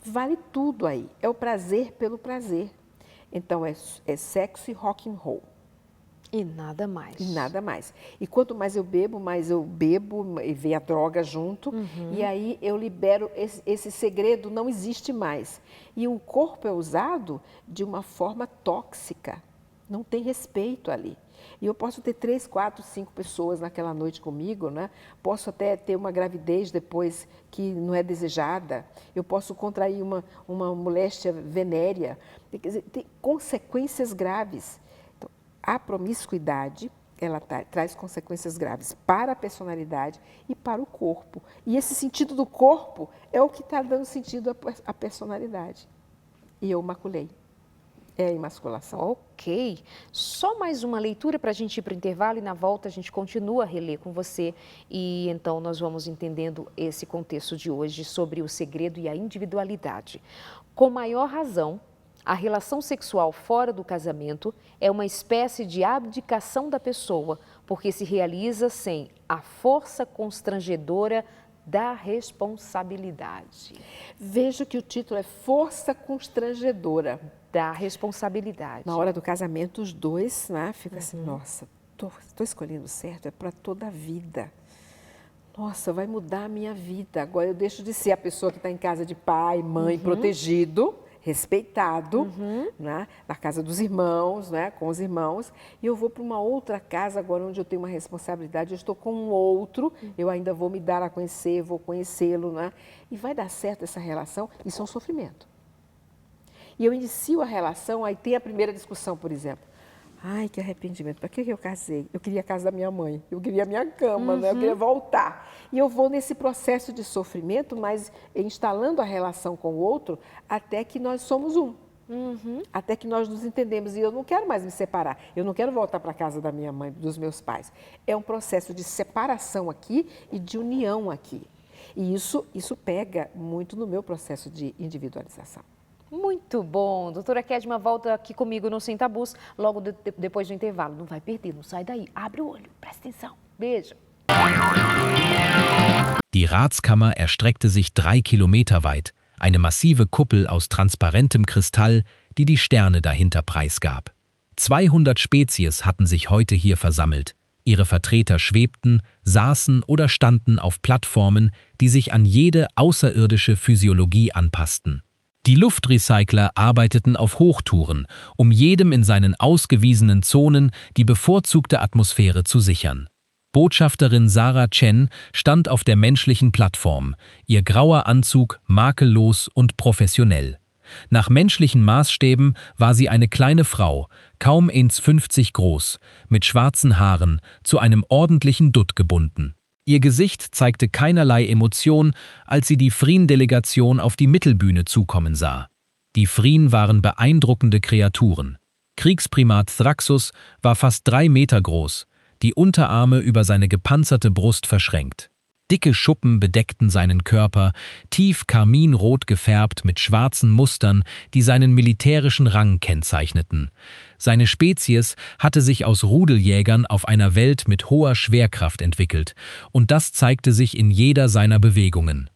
Vale tudo aí. É o prazer pelo prazer. Então, é sexo e rock and roll. E nada mais. E nada mais. E quanto mais eu bebo e vem a droga junto. E aí eu libero, esse segredo não existe mais. E o corpo é usado de uma forma tóxica. Não tem respeito ali. E eu posso ter 3, 4, 5 pessoas naquela noite comigo, né? Posso até ter uma gravidez depois que não é desejada. Eu posso contrair uma moléstia venérea. Quer dizer, tem consequências graves. Então, a promiscuidade, ela traz consequências graves para a personalidade e para o corpo. E esse sentido do corpo é o que está dando sentido à personalidade. E eu maculei. É a emasculação. Ok. Só mais uma leitura para a gente ir para o intervalo e na volta a gente continua a reler com você. E então nós vamos entendendo esse contexto de hoje sobre o segredo e a individualidade. Com maior razão, a relação sexual fora do casamento é uma espécie de abdicação da pessoa, porque se realiza sem a força constrangedora da responsabilidade. Vejo que o título é Força Constrangedora. Da responsabilidade. Na hora do casamento, os dois, né, ficam assim, nossa, tô escolhendo certo, é para toda a vida. Nossa, vai mudar a minha vida. Agora eu deixo de ser a pessoa que está em casa de pai, mãe, protegido, respeitado, né, na casa dos irmãos, né, com os irmãos, e eu vou para uma outra casa agora onde eu tenho uma responsabilidade, eu estou com um outro, eu ainda vou me dar a conhecer, vou conhecê-lo, né, e vai dar certo essa relação, isso é um sofrimento. E eu inicio a relação, aí tem a primeira discussão, por exemplo. Ai, que arrependimento, para que eu casei? Eu queria a casa da minha mãe, eu queria a minha cama, né? Eu queria voltar. E eu vou nesse processo de sofrimento, mas instalando a relação com o outro até que nós somos um. Até que nós nos entendemos. E eu não quero mais me separar, eu não quero voltar para a casa da minha mãe, dos meus pais. É um processo de separação aqui e de união aqui. E isso pega muito no meu processo de individualização. Muito bom. Doutora Kedma volta aqui comigo no Sem Tabus, logo depois do intervalo. Não vai perder, não sai daí. Abre o olho, presta atenção. Beijo. Die Ratskammer erstreckte sich 3 Kilometer weit, eine massive Kuppel aus transparentem Kristall, die die Sterne dahinter preisgab. 200 Spezies hatten sich heute hier versammelt. Ihre Vertreter schwebten, saßen oder standen auf Plattformen, die sich an jede außerirdische Physiologie anpassten. Die Luftrecycler arbeiteten auf Hochtouren, um jedem in seinen ausgewiesenen Zonen die bevorzugte Atmosphäre zu sichern. Botschafterin Sarah Chen stand auf der menschlichen Plattform, ihr grauer Anzug makellos und professionell. Nach menschlichen Maßstäben war sie eine kleine Frau, kaum 1,50 groß, mit schwarzen Haaren, zu einem ordentlichen Dutt gebunden. Ihr Gesicht zeigte keinerlei Emotion, als sie die Frien-Delegation auf die Mittelbühne zukommen sah. Die Frien waren beeindruckende Kreaturen. Kriegsprimat Thraxus war fast 3 Meter groß, die Unterarme über seine gepanzerte Brust verschränkt. Dicke Schuppen bedeckten seinen Körper, tief karminrot gefärbt mit schwarzen Mustern, die seinen militärischen Rang kennzeichneten. Seine Spezies hatte sich aus Rudeljägern auf einer Welt mit hoher Schwerkraft entwickelt, und das zeigte sich in jeder seiner Bewegungen.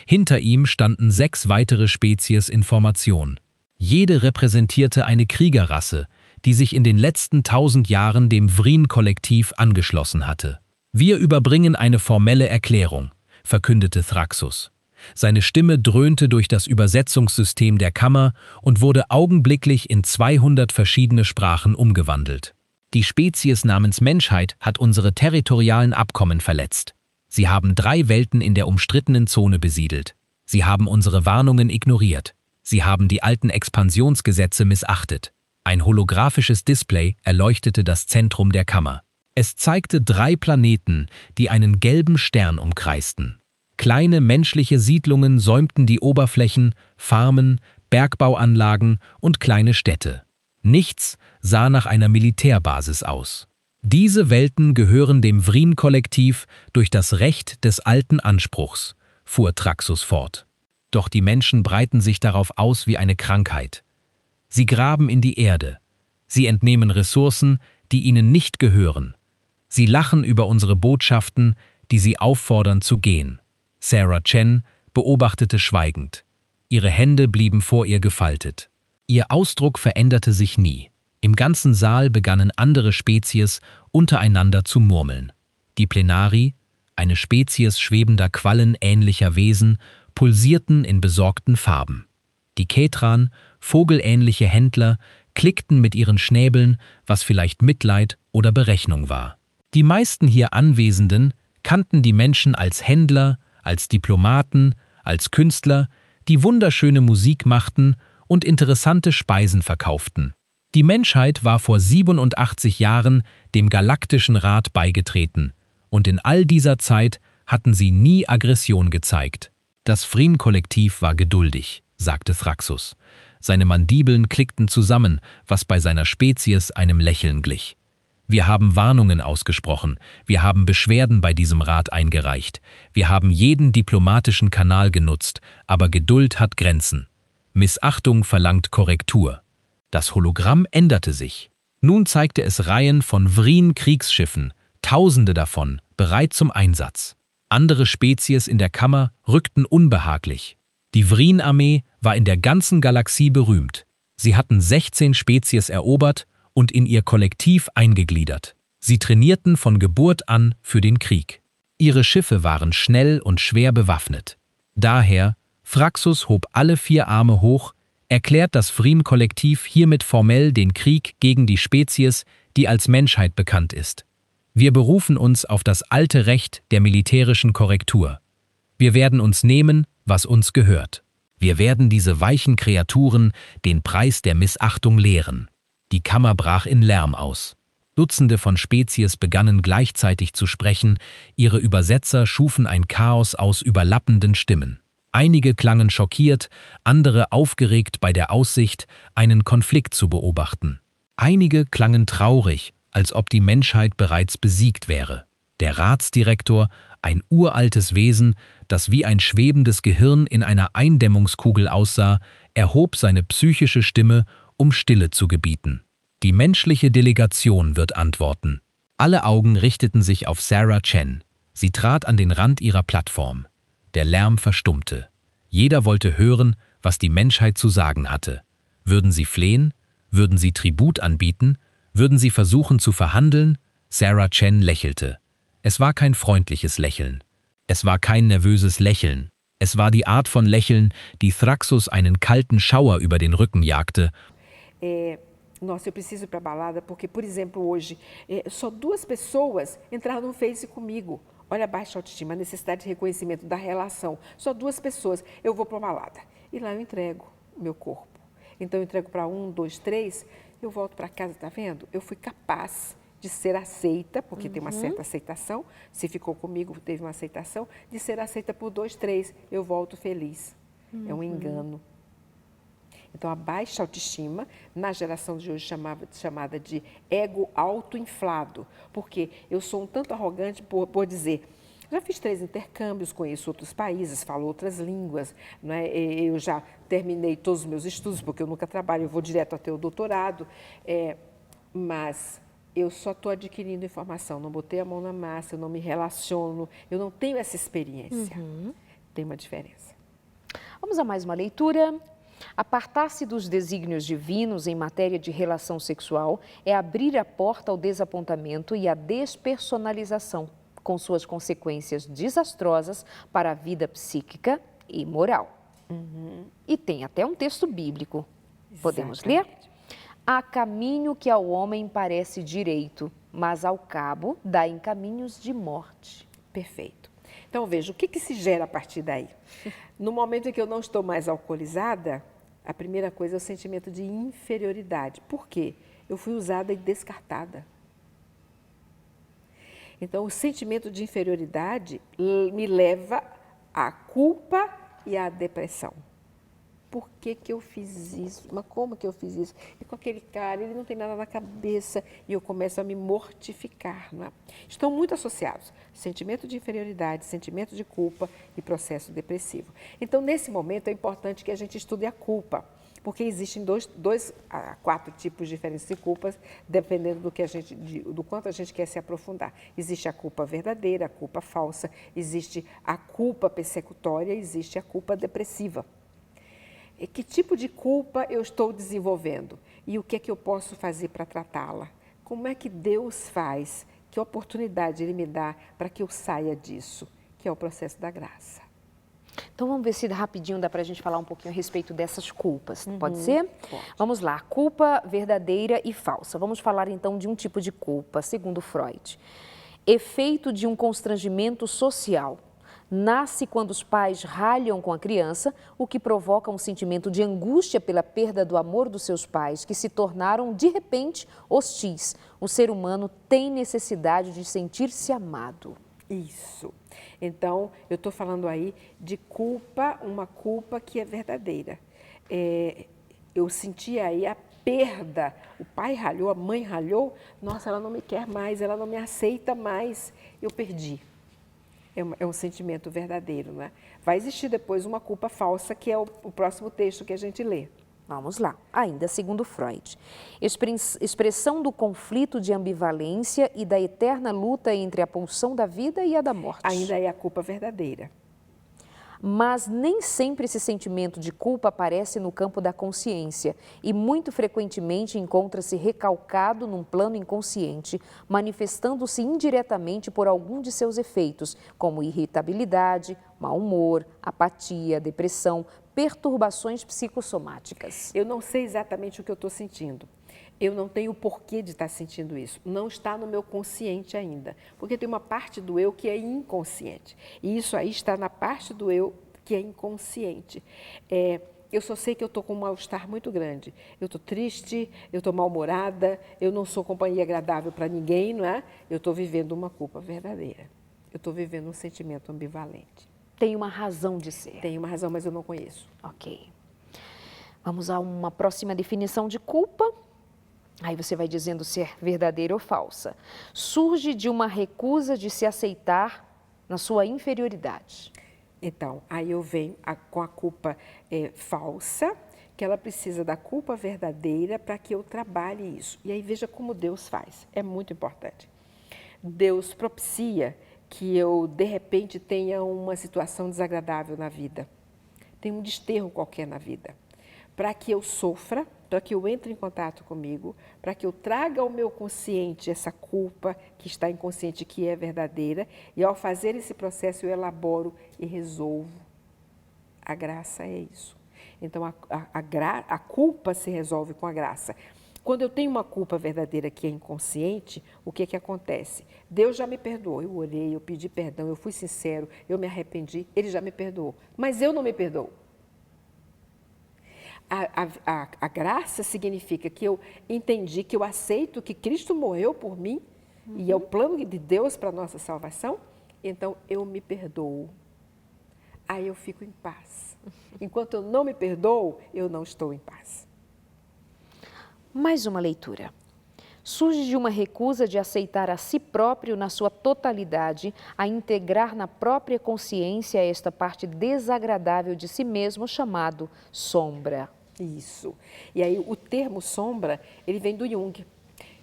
Hinter ihm standen 6 weitere Spezies in Formation. Jede repräsentierte eine Kriegerrasse, die sich in den letzten 1000 Jahren dem Vreen-Kollektiv angeschlossen hatte. »Wir überbringen eine formelle Erklärung«, verkündete Thraxus. Seine Stimme dröhnte durch das Übersetzungssystem der Kammer und wurde augenblicklich in 200 verschiedene Sprachen umgewandelt. Die Spezies namens Menschheit hat unsere territorialen Abkommen verletzt. Sie haben 3 Welten in der umstrittenen Zone besiedelt. Sie haben unsere Warnungen ignoriert. Sie haben die alten Expansionsgesetze missachtet. Ein holographisches Display erleuchtete das Zentrum der Kammer. Es zeigte 3 Planeten, die einen gelben Stern umkreisten. Kleine menschliche Siedlungen säumten die Oberflächen, Farmen, Bergbauanlagen und kleine Städte. Nichts sah nach einer Militärbasis aus. Diese Welten gehören dem Vreen-Kollektiv durch das Recht des alten Anspruchs, fuhr Thraxus fort. Doch die Menschen breiten sich darauf aus wie eine Krankheit. Sie graben in die Erde. Sie entnehmen Ressourcen, die ihnen nicht gehören. Sie lachen über unsere Botschaften, die sie auffordern zu gehen. Sarah Chen beobachtete schweigend. Ihre Hände blieben vor ihr gefaltet. Ihr Ausdruck veränderte sich nie. Im ganzen Saal begannen andere Spezies untereinander zu murmeln. Die Plenari, eine Spezies schwebender quallenähnlicher Wesen, pulsierten in besorgten Farben. Die Ketran, vogelähnliche Händler, klickten mit ihren Schnäbeln, was vielleicht Mitleid oder Berechnung war. Die meisten hier Anwesenden kannten die Menschen als Händler, als Diplomaten, als Künstler, die wunderschöne Musik machten und interessante Speisen verkauften. Die Menschheit war vor 87 Jahren dem Galaktischen Rat beigetreten, und in all dieser Zeit hatten sie nie Aggression gezeigt. Das Vreen-Kollektiv war geduldig, sagte Thraxus. Seine Mandibeln klickten zusammen, was bei seiner Spezies einem Lächeln glich. Wir haben Warnungen ausgesprochen, wir haben Beschwerden bei diesem Rat eingereicht, wir haben jeden diplomatischen Kanal genutzt, aber Geduld hat Grenzen. Missachtung verlangt Korrektur. Das Hologramm änderte sich. Nun zeigte es Reihen von Vreen-Kriegsschiffen, Tausende davon, bereit zum Einsatz. Andere Spezies in der Kammer rückten unbehaglich. Die Vreen-Armee war in der ganzen Galaxie berühmt. Sie hatten 16 Spezies erobert und in ihr Kollektiv eingegliedert. Sie trainierten von Geburt an für den Krieg. Ihre Schiffe waren schnell und schwer bewaffnet. Daher, Thraxus hob alle 4 Arme hoch, erklärt das Vreen-Kollektiv hiermit formell den Krieg gegen die Spezies, die als Menschheit bekannt ist. Wir berufen uns auf das alte Recht der militärischen Korrektur. Wir werden uns nehmen, was uns gehört. Wir werden diese weichen Kreaturen den Preis der Missachtung lehren. Die Kammer brach in Lärm aus. Dutzende von Spezies begannen gleichzeitig zu sprechen, ihre Übersetzer schufen ein Chaos aus überlappenden Stimmen. Einige klangen schockiert, andere aufgeregt bei der Aussicht, einen Konflikt zu beobachten. Einige klangen traurig, als ob die Menschheit bereits besiegt wäre. Der Ratsdirektor, ein uraltes Wesen, das wie ein schwebendes Gehirn in einer Eindämmungskugel aussah, erhob seine psychische Stimme, um Stille zu gebieten. Die menschliche Delegation wird antworten. Alle Augen richteten sich auf Sarah Chen. Sie trat an den Rand ihrer Plattform. Der Lärm verstummte. Jeder wollte hören, was die Menschheit zu sagen hatte. Würden sie flehen? Würden sie Tribut anbieten? Würden sie versuchen zu verhandeln? Sarah Chen lächelte. Es war kein freundliches Lächeln. Es war kein nervöses Lächeln. Es war die Art von Lächeln, die Thraxus einen kalten Schauer über den Rücken jagte. Nossa, eu preciso ir para a balada porque, por exemplo, hoje, só 2 pessoas entraram no Face comigo. Olha a baixa autoestima, a necessidade de reconhecimento da relação. Só 2 pessoas, eu vou para a balada. E lá eu entrego o meu corpo. Então, eu entrego para 1, 2, 3, eu volto para casa, tá vendo? Eu fui capaz de ser aceita, porque tem uma certa aceitação. Se ficou comigo, teve uma aceitação. De ser aceita por 2, 3, eu volto feliz. É um engano. Então, a baixa autoestima, na geração de hoje, chamada de ego autoinflado, porque eu sou um tanto arrogante por dizer, já fiz 3 intercâmbios, conheço outros países, falo outras línguas, não é? Eu já terminei todos os meus estudos, porque eu nunca trabalho, eu vou direto até o doutorado, mas eu só estou adquirindo informação, não botei a mão na massa, eu não me relaciono, eu não tenho essa experiência. Tem uma diferença. Vamos a mais uma leitura. Apartar-se dos desígnios divinos em matéria de relação sexual é abrir a porta ao desapontamento e à despersonalização, com suas consequências desastrosas para a vida psíquica e moral. E tem até um texto bíblico. Podemos ler? Há caminho que ao homem parece direito, mas ao cabo dá em caminhos de morte. Perfeito. Então, veja, o que se gera a partir daí? No momento em que eu não estou mais alcoolizada, a primeira coisa é o sentimento de inferioridade. Por quê? Eu fui usada e descartada. Então, o sentimento de inferioridade me leva à culpa e à depressão. Por que eu fiz isso? Mas como que eu fiz isso? E com aquele cara, ele não tem nada na cabeça e eu começo a me mortificar. Não é? Estão muito associados. Sentimento de inferioridade, sentimento de culpa e processo depressivo. Então, nesse momento, é importante que a gente estude a culpa, porque existem 2 a 4 tipos diferentes de culpas, dependendo do quanto a gente quer se aprofundar. Existe a culpa verdadeira, a culpa falsa, existe a culpa persecutória, existe a culpa depressiva. Que tipo de culpa eu estou desenvolvendo? E o que é que eu posso fazer para tratá-la? Como é que Deus faz? Que oportunidade Ele me dá para que eu saia disso? Que é o processo da graça. Então, vamos ver se rapidinho dá para a gente falar um pouquinho a respeito dessas culpas. Pode ser? Pode. Vamos lá. Culpa verdadeira e falsa. Vamos falar então de um tipo de culpa, segundo Freud. Efeito de um constrangimento social. Nasce quando os pais ralham com a criança, o que provoca um sentimento de angústia pela perda do amor dos seus pais, que se tornaram, de repente, hostis. O ser humano tem necessidade de sentir-se amado. Isso. Então, eu estou falando aí de culpa, uma culpa que é verdadeira. Eu senti aí a perda. O pai ralhou, a mãe ralhou. Nossa, ela não me quer mais, ela não me aceita mais. Eu perdi. É um sentimento verdadeiro, não é? Vai existir depois uma culpa falsa, que é o próximo texto que a gente lê. Vamos lá, ainda segundo Freud. Expressão do conflito de ambivalência e da eterna luta entre a pulsão da vida e a da morte. Ainda é a culpa verdadeira. Mas nem sempre esse sentimento de culpa aparece no campo da consciência e muito frequentemente encontra-se recalcado num plano inconsciente, manifestando-se indiretamente por algum de seus efeitos, como irritabilidade, mau humor, apatia, depressão, perturbações psicossomáticas. Eu não sei exatamente o que eu estou sentindo. Eu não tenho o porquê de estar sentindo isso. Não está no meu consciente ainda. Porque tem uma parte do eu que é inconsciente. E isso aí está na parte do eu que é inconsciente. Eu só sei que eu estou com um mal-estar muito grande. Eu estou triste, eu estou mal-humorada, eu não sou companhia agradável para ninguém, não é? Eu estou vivendo uma culpa verdadeira. Eu estou vivendo um sentimento ambivalente. Tem uma razão de ser. Tem uma razão, mas eu não conheço. Ok. Vamos a uma próxima definição de culpa. Aí você vai dizendo se é verdadeira ou falsa. Surge de uma recusa de se aceitar na sua inferioridade. Então, aí eu venho com a culpa falsa, que ela precisa da culpa verdadeira para que eu trabalhe isso. E aí veja como Deus faz. É muito importante. Deus propicia que eu, de repente, tenha uma situação desagradável na vida. Tem um desterro qualquer na vida. Para que eu sofra, para que eu entre em contato comigo, para que eu traga ao meu consciente essa culpa que está inconsciente, que é verdadeira, e ao fazer esse processo eu elaboro e resolvo. A graça é isso. Então, a culpa se resolve com a graça. Quando eu tenho uma culpa verdadeira que é inconsciente, o que acontece? Deus já me perdoou, eu orei, eu pedi perdão, eu fui sincero, eu me arrependi, Ele já me perdoou. Mas eu não me perdoo. A graça significa que eu entendi, que eu aceito que Cristo morreu por mim, e é o plano de Deus para a nossa salvação, então eu me perdoo. Aí eu fico em paz. Enquanto eu não me perdoo, eu não estou em paz. Mais uma leitura. Surge de uma recusa de aceitar a si próprio na sua totalidade, a integrar na própria consciência esta parte desagradável de si mesmo, chamado sombra. Isso. E aí o termo sombra, ele vem do Jung.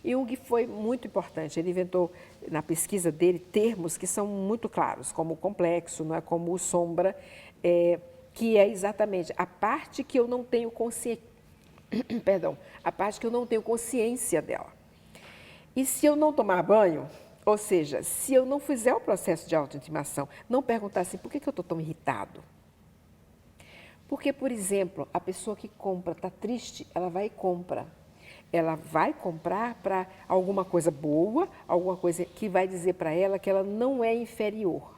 Jung foi muito importante, ele inventou na pesquisa dele termos que são muito claros, como o complexo, não é? Como o sombra, que é exatamente a parte que eu não tenho consciência, a parte que eu não tenho consciência dela. E se eu não tomar banho, ou seja, se eu não fizer o processo de autointimação, não perguntar assim, por que eu estou tão irritado? Porque, por exemplo, a pessoa que compra está triste, ela vai e compra. Ela vai comprar para alguma coisa boa, alguma coisa que vai dizer para ela que ela não é inferior,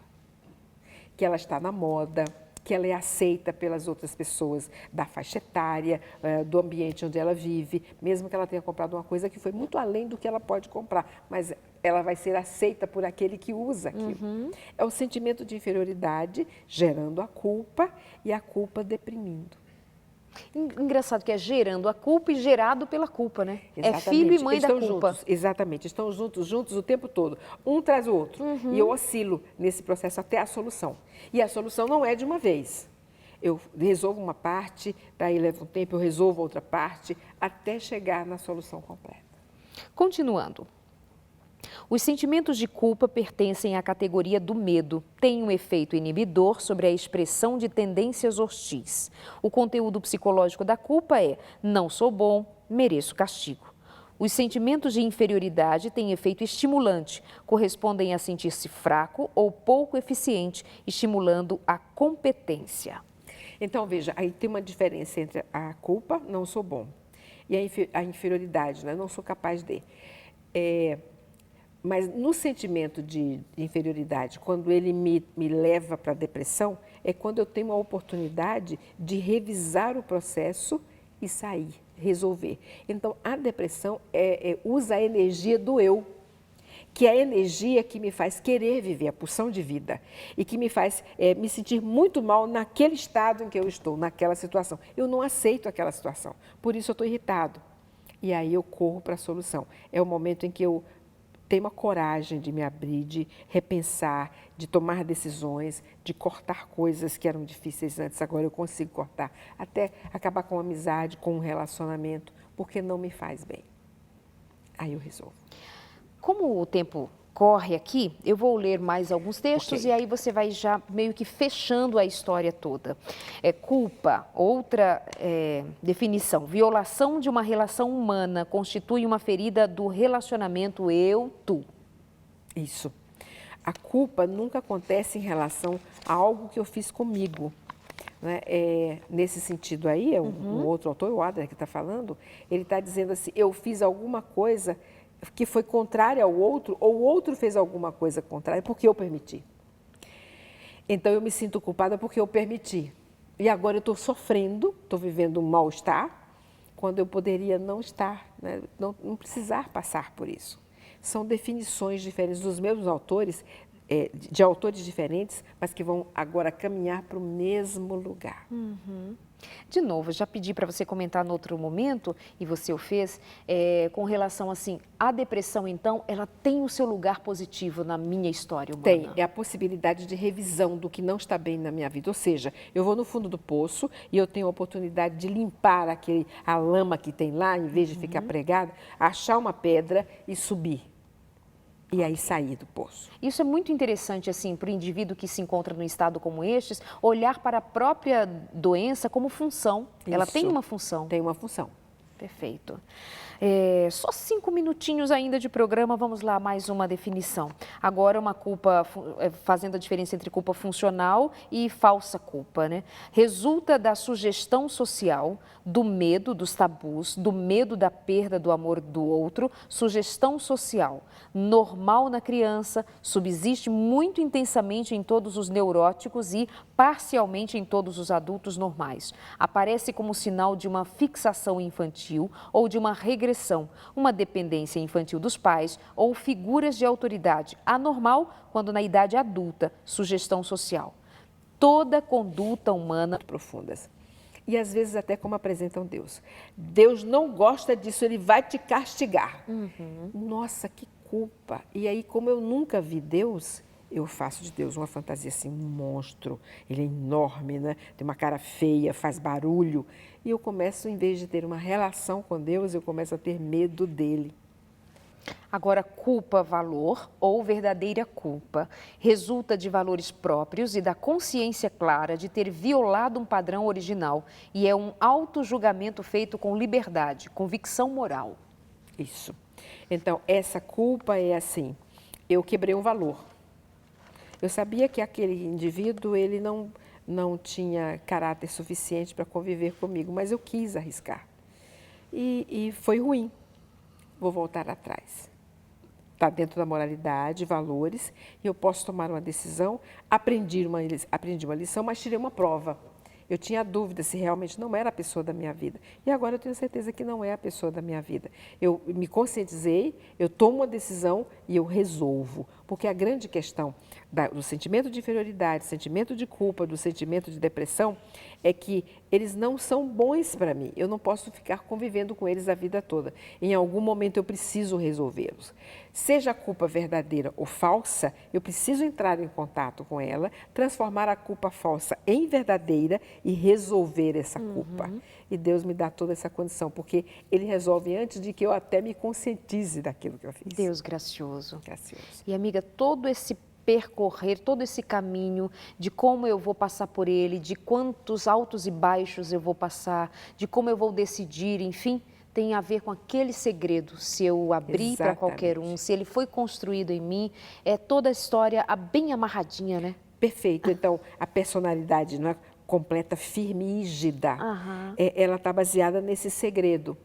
que ela está na moda, que ela é aceita pelas outras pessoas da faixa etária, do ambiente onde ela vive, mesmo que ela tenha comprado uma coisa que foi muito além do que ela pode comprar, mas ela vai ser aceita por aquele que usa aquilo. É o sentimento de inferioridade gerando a culpa e a culpa deprimindo. Engraçado que é gerando a culpa e gerado pela culpa, né? Exatamente. É filho e mãe estão da culpa. Juntos, exatamente, estão juntos o tempo todo, um traz o outro. E eu oscilo nesse processo até a solução. E a solução não é de uma vez. Eu resolvo uma parte, daí leva um tempo, eu resolvo outra parte, até chegar na solução completa. Continuando. Os sentimentos de culpa pertencem à categoria do medo, têm um efeito inibidor sobre a expressão de tendências hostis. O conteúdo psicológico da culpa é: não sou bom, mereço castigo. Os sentimentos de inferioridade têm efeito estimulante, correspondem a sentir-se fraco ou pouco eficiente, estimulando a competência. Então, veja, aí tem uma diferença entre a culpa, não sou bom, e a inferioridade, né? Não sou capaz de. Mas no sentimento de inferioridade, quando ele me leva para a depressão, é quando eu tenho a oportunidade de revisar o processo e sair, resolver. Então, a depressão usa a energia do eu, que é a energia que me faz querer viver a pulsão de vida e que me faz me sentir muito mal naquele estado em que eu estou, naquela situação. Eu não aceito aquela situação, por isso eu estou irritado. E aí eu corro para a solução. É o momento em que eu tenho a coragem de me abrir, de repensar, de tomar decisões, de cortar coisas que eram difíceis antes, agora eu consigo cortar, até acabar com uma amizade, com um relacionamento, porque não me faz bem. Aí eu resolvo. Como o tempo corre aqui, eu vou ler mais alguns textos e aí você vai já meio que fechando a história toda. Culpa, outra definição, violação de uma relação humana constitui uma ferida do relacionamento eu-tu. Isso. A culpa nunca acontece em relação a algo que eu fiz comigo. Né? Nesse sentido aí, um outro autor, o Adler, que está falando, ele está dizendo assim, eu fiz alguma coisa que foi contrária ao outro, ou o outro fez alguma coisa contrária porque eu permiti. Então, eu me sinto culpada porque eu permiti. E agora eu estou sofrendo, estou vivendo um mal-estar, quando eu poderia não estar, né? não precisar passar por isso. São definições diferentes dos mesmos autores, de autores diferentes, mas que vão agora caminhar para o mesmo lugar. De novo, já pedi para você comentar no outro momento, e você o fez, com relação assim, a depressão então, ela tem o seu lugar positivo na minha história humana? Tem, é a possibilidade de revisão do que não está bem na minha vida, ou seja, eu vou no fundo do poço e eu tenho a oportunidade de limpar a lama que tem lá, em vez de ficar pregada, achar uma pedra e subir. E aí sair do poço. Isso é muito interessante, assim, para o indivíduo que se encontra num estado como estes, olhar para a própria doença como função. Ela tem uma função. Tem uma função. Perfeito. Só 5 minutinhos ainda de programa, vamos lá, mais uma definição. Agora uma culpa, fazendo a diferença entre culpa funcional e falsa culpa, né? Resulta da sugestão social, do medo, dos tabus, do medo da perda do amor do outro, sugestão social, normal na criança, subsiste muito intensamente em todos os neuróticos e parcialmente em todos os adultos normais. Aparece como sinal de uma fixação infantil ou de uma regressão, uma dependência infantil dos pais ou figuras de autoridade anormal quando na idade adulta, sugestão social. Toda conduta humana profundas. E às vezes até como apresentam Deus. Deus não gosta disso, Ele vai te castigar. Nossa, que culpa! E aí, como eu nunca vi Deus, eu faço de Deus uma fantasia assim, um monstro. Ele é enorme, né? Tem uma cara feia, faz barulho. E eu começo, em vez de ter uma relação com Deus, eu começo a ter medo dele. Agora, culpa, valor ou verdadeira culpa resulta de valores próprios e da consciência clara de ter violado um padrão original e é um auto-julgamento feito com liberdade, convicção moral. Isso. Então, essa culpa é assim, eu quebrei um valor. Eu sabia que aquele indivíduo, ele não tinha caráter suficiente para conviver comigo, mas eu quis arriscar. E foi ruim. Vou voltar atrás. Está dentro da moralidade, valores, e eu posso tomar uma decisão. Aprendi uma lição, mas tirei uma prova. Eu tinha dúvida se realmente não era a pessoa da minha vida. E agora eu tenho certeza que não é a pessoa da minha vida. Eu me conscientizei, eu tomo uma decisão e eu resolvo. Porque a grande questão do sentimento de inferioridade, do sentimento de culpa, do sentimento de depressão, é que eles não são bons para mim. Eu não posso ficar convivendo com eles a vida toda. Em algum momento eu preciso resolvê-los. Seja a culpa verdadeira ou falsa, eu preciso entrar em contato com ela, transformar a culpa falsa em verdadeira e resolver essa culpa. E Deus me dá toda essa condição, porque Ele resolve antes de que eu até me conscientize daquilo que eu fiz. Deus gracioso. Gracioso. E amiga, todo esse percorrer, todo esse caminho de como eu vou passar por ele, de quantos altos e baixos eu vou passar, de como eu vou decidir, enfim, tem a ver com aquele segredo, se eu abrir para qualquer um, se ele foi construído em mim, é toda a história bem amarradinha, né? Perfeito. Então, a personalidade não é completa, firme e rígida. Ela está baseada nesse segredo.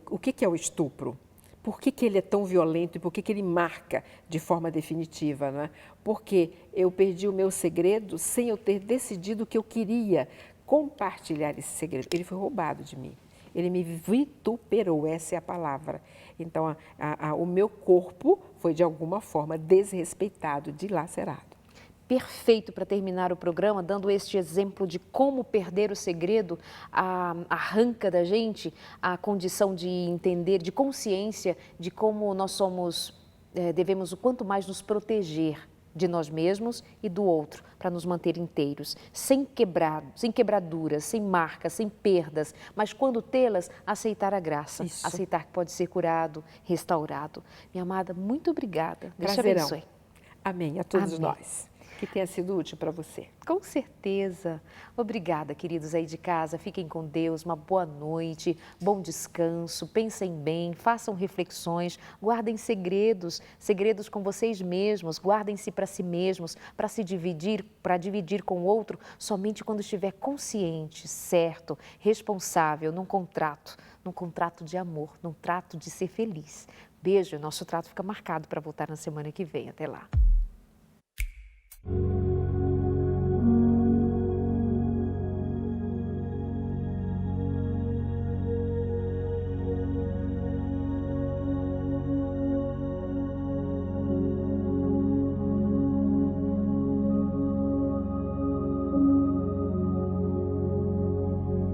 O que é o estupro? Por que ele é tão violento e por que ele marca de forma definitiva? Não é? Porque eu perdi o meu segredo sem eu ter decidido que eu queria compartilhar esse segredo. Ele foi roubado de mim. Ele me vituperou, essa é a palavra. Então, o meu corpo foi, de alguma forma, desrespeitado, dilacerado. Perfeito para terminar o programa, dando este exemplo de como perder o segredo arranca da gente a condição de entender, de consciência de como nós somos, devemos o quanto mais nos proteger de nós mesmos e do outro, para nos manter inteiros, sem quebraduras, sem marcas, sem perdas, mas quando tê-las, aceitar a graça, Isso. aceitar que pode ser curado, restaurado. Minha amada, muito obrigada. Deus te Prazerão. abençoe. Amém. A todos Amém. nós. Que tenha sido útil para você. Com certeza. Obrigada, queridos aí de casa. Fiquem com Deus, uma boa noite, bom descanso, pensem bem, façam reflexões, guardem segredos, segredos com vocês mesmos, guardem-se para si mesmos, para dividir com o outro, somente quando estiver consciente, certo, responsável, num contrato de amor, num trato de ser feliz. Beijo, nosso trato fica marcado para voltar na semana que vem. Até lá.